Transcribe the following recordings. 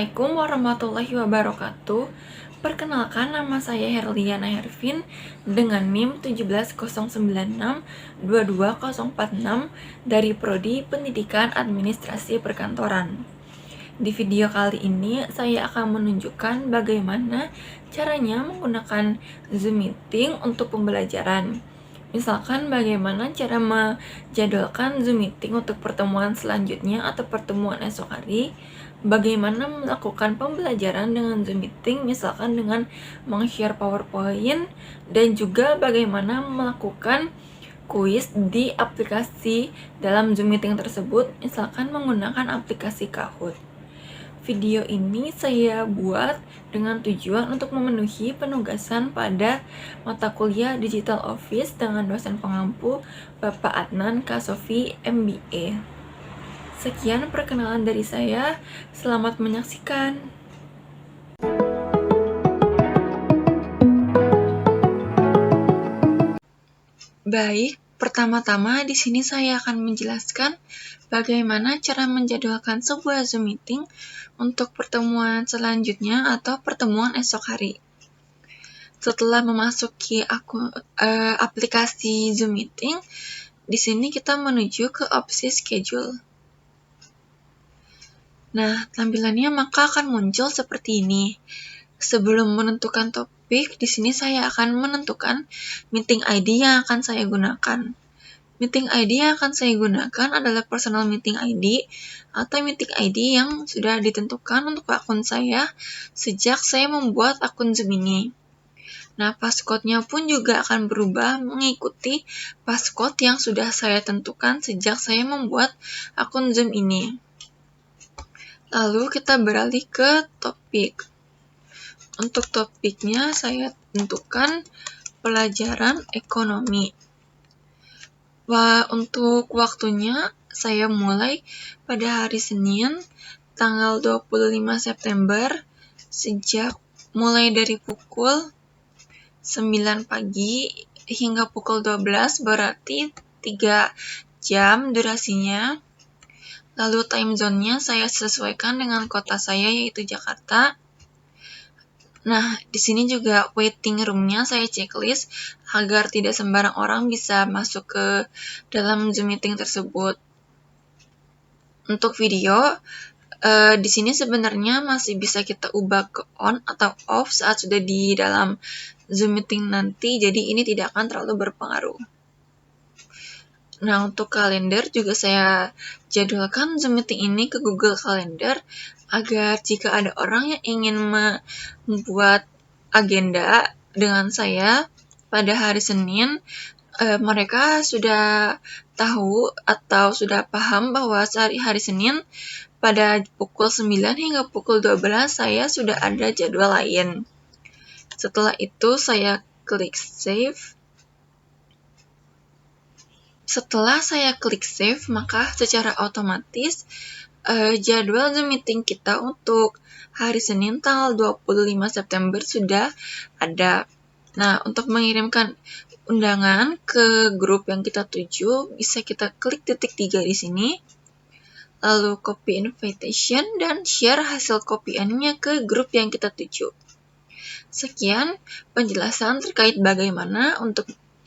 Assalamualaikum warahmatullahi wabarakatuh. Perkenalkan, nama saya Herliana Hervin dengan NIM 17096-22046 dari Prodi Pendidikan Administrasi Perkantoran. Di video kali ini, saya akan menunjukkan bagaimana caranya menggunakan Zoom Meeting untuk pembelajaran. Misalkan bagaimana cara menjadwalkan Zoom Meeting untuk pertemuan selanjutnya atau pertemuan esok hari, bagaimana melakukan pembelajaran dengan Zoom Meeting, misalkan dengan meng-share PowerPoint, dan juga bagaimana melakukan kuis di aplikasi dalam Zoom Meeting tersebut, misalkan menggunakan aplikasi Kahoot. Video ini saya buat dengan tujuan untuk memenuhi penugasan pada mata kuliah Digital Office dengan dosen pengampu Bapak Adnan Kasofi MBA. Sekian perkenalan dari saya, selamat menyaksikan. Baik, pertama-tama di sini saya akan menjelaskan bagaimana cara menjadwalkan sebuah Zoom Meeting untuk pertemuan selanjutnya atau pertemuan esok hari. Setelah memasuki aplikasi Zoom Meeting, di sini kita menuju ke opsi schedule. Nah, tampilannya maka akan muncul seperti ini. Sebelum menentukan topik, di sini saya akan menentukan meeting ID yang akan saya gunakan. Meeting ID yang akan saya gunakan adalah personal meeting ID atau meeting ID yang sudah ditentukan untuk akun saya sejak saya membuat akun Zoom ini. Nah, passcode-nya pun juga akan berubah mengikuti passcode yang sudah saya tentukan sejak saya membuat akun Zoom ini. Lalu kita beralih ke topik. Untuk topiknya saya tentukan pelajaran ekonomi. Untuk waktunya saya mulai pada hari Senin tanggal 25 September sejak mulai dari pukul 9 pagi hingga pukul 12, berarti 3 jam durasinya. Lalu time zone-nya saya sesuaikan dengan kota saya, yaitu Jakarta. Nah, di sini juga waiting room-nya saya checklist agar tidak sembarang orang bisa masuk ke dalam Zoom meeting tersebut. Untuk video, di sini sebenarnya masih bisa kita ubah ke on atau off saat sudah di dalam Zoom meeting nanti, jadi ini tidak akan terlalu berpengaruh. Nah, untuk kalender juga saya jadwalkan Zoom meeting ini ke Google Calendar agar jika ada orang yang ingin membuat agenda dengan saya pada hari Senin, mereka sudah tahu atau sudah paham bahwa hari Senin pada pukul 9 hingga pukul 12 saya sudah ada jadwal lain. Setelah itu saya klik save. Setelah saya klik save, maka secara otomatis jadwal Zoom meeting kita untuk hari Senin tanggal 25 September sudah ada. Nah, untuk mengirimkan undangan ke grup yang kita tuju, bisa kita klik titik 3 di sini, lalu copy invitation dan share hasil copy-nya ke grup yang kita tuju. Sekian penjelasan terkait bagaimana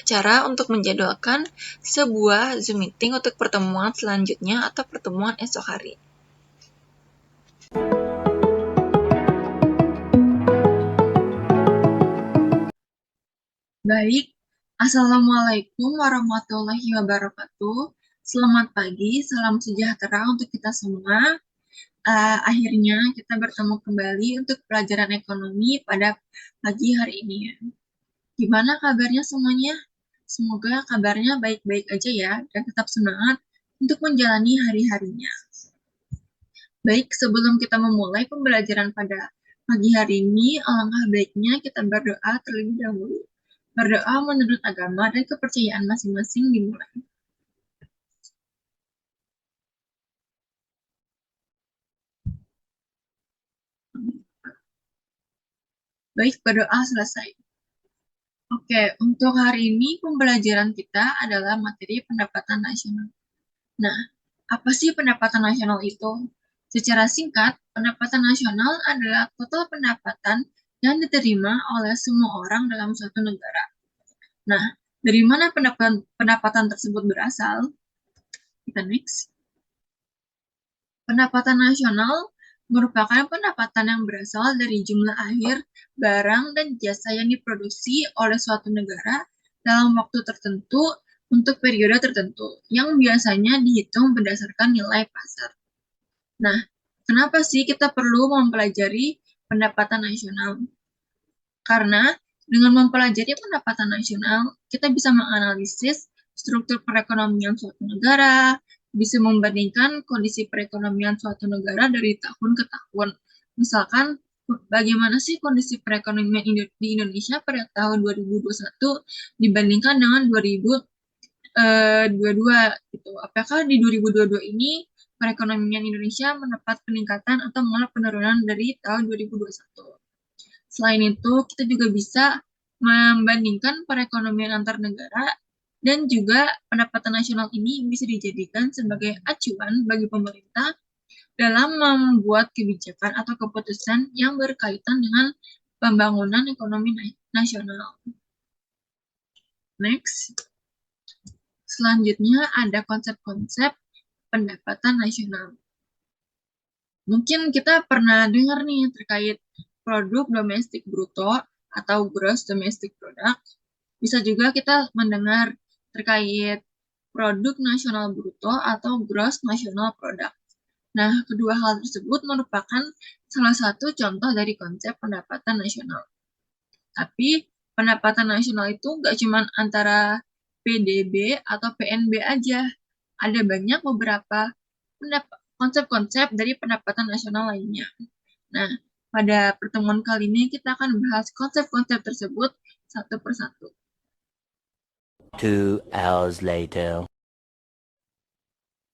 cara untuk menjadwalkan sebuah Zoom meeting untuk pertemuan selanjutnya atau pertemuan esok hari. Baik, Assalamualaikum warahmatullahi wabarakatuh. Selamat pagi, salam sejahtera untuk kita semua. Akhirnya kita bertemu kembali untuk pelajaran ekonomi pada pagi hari ini. Gimana kabarnya semuanya? Semoga kabarnya baik-baik aja ya, dan tetap semangat untuk menjalani hari-harinya. Baik, sebelum kita memulai pembelajaran pada pagi hari ini, alangkah baiknya kita berdoa terlebih dahulu. Berdoa menurut agama dan kepercayaan masing-masing dimulai. Baik, berdoa selesai. Oke, untuk hari ini pembelajaran kita adalah materi pendapatan nasional. Nah, apa sih pendapatan nasional itu? Secara singkat, pendapatan nasional adalah total pendapatan yang diterima oleh semua orang dalam suatu negara. Nah, dari mana pendapatan tersebut berasal? Kita next. Pendapatan nasional merupakan pendapatan yang berasal dari jumlah akhir barang dan jasa yang diproduksi oleh suatu negara dalam waktu tertentu untuk periode tertentu, yang biasanya dihitung berdasarkan nilai pasar. Nah, kenapa sih kita perlu mempelajari pendapatan nasional? Karena dengan mempelajari pendapatan nasional, kita bisa menganalisis struktur perekonomian suatu negara, bisa membandingkan kondisi perekonomian suatu negara dari tahun ke tahun. Misalkan, bagaimana sih kondisi perekonomian di Indonesia pada tahun 2021 dibandingkan dengan 2022 gitu. Apakah di 2022 ini perekonomian Indonesia mendapat peningkatan atau malah penurunan dari tahun 2021? Selain itu, kita juga bisa membandingkan perekonomian antar negara dan juga pendapatan nasional ini bisa dijadikan sebagai acuan bagi pemerintah dalam membuat kebijakan atau keputusan yang berkaitan dengan pembangunan ekonomi nasional. Next. Selanjutnya ada konsep-konsep pendapatan nasional. Mungkin kita pernah dengar nih terkait produk domestik bruto atau gross domestic product. Bisa juga kita mendengar terkait produk nasional bruto atau gross national product. Nah, kedua hal tersebut merupakan salah satu contoh dari konsep pendapatan nasional. Tapi pendapatan nasional itu nggak cuma antara PDB atau PNB aja. Ada banyak beberapa konsep-konsep dari pendapatan nasional lainnya. Nah, pada pertemuan kali ini kita akan bahas konsep-konsep tersebut satu persatu. 2 hours later.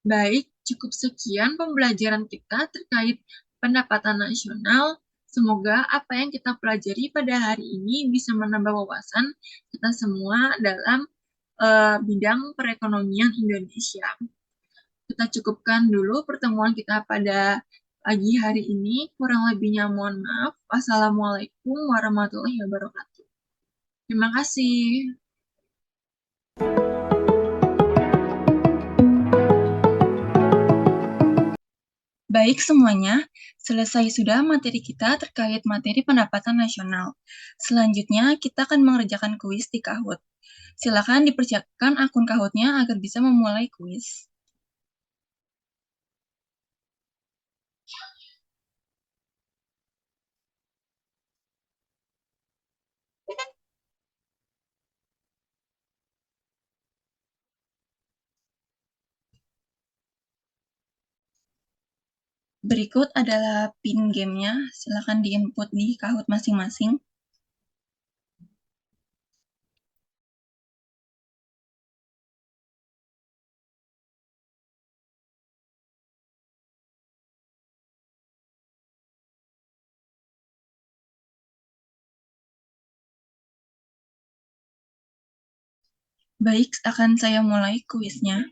Baik, cukup sekian pembelajaran kita terkait pendapatan nasional. Semoga apa yang kita pelajari pada hari ini bisa menambah wawasan kita semua dalam bidang perekonomian Indonesia. Kita cukupkan dulu pertemuan kita pada pagi hari ini. Kurang lebihnya mohon maaf. Wassalamualaikum warahmatullahi wabarakatuh. Terima kasih. Baik semuanya, selesai sudah materi kita terkait materi pendapatan nasional. Selanjutnya, kita akan mengerjakan kuis di Kahoot. Silakan dipersiapkan akun Kahoot-nya agar bisa memulai kuis. Berikut adalah pin gamenya, silakan di-input di Kahoot masing-masing. Baik, akan saya mulai kuisnya.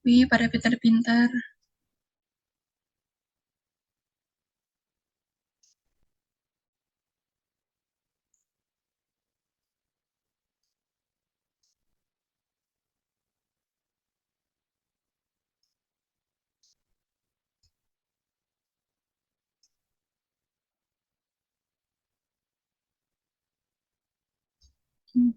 Wih, pada pintar-pintar. Hmm.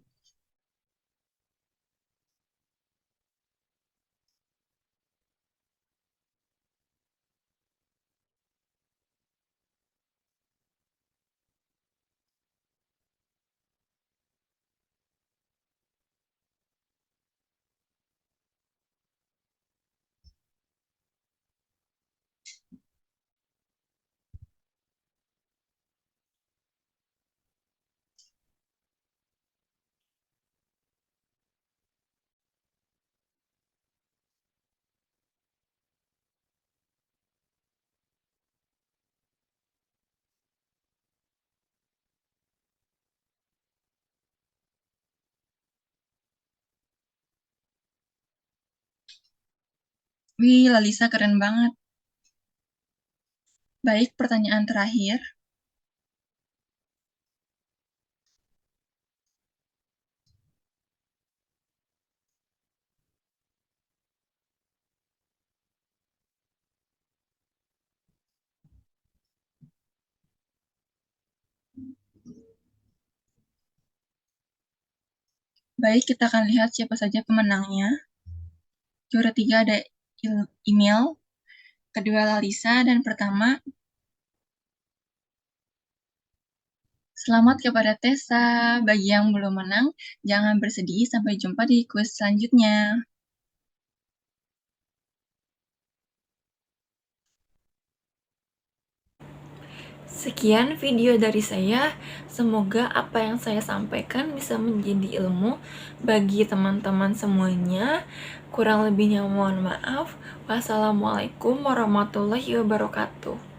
Wih, Lalisa keren banget. Baik, pertanyaan terakhir. Baik, kita akan lihat siapa saja pemenangnya. Juara 3 ada Email, kedua Lalisa, dan pertama selamat kepada Tessa. Bagi yang belum menang, jangan bersedih. Sampai jumpa di kuis selanjutnya. Sekian video dari saya. Semoga apa yang saya sampaikan bisa menjadi ilmu bagi teman-teman semuanya. Kurang lebihnya mohon maaf. Wassalamualaikum warahmatullahi wabarakatuh.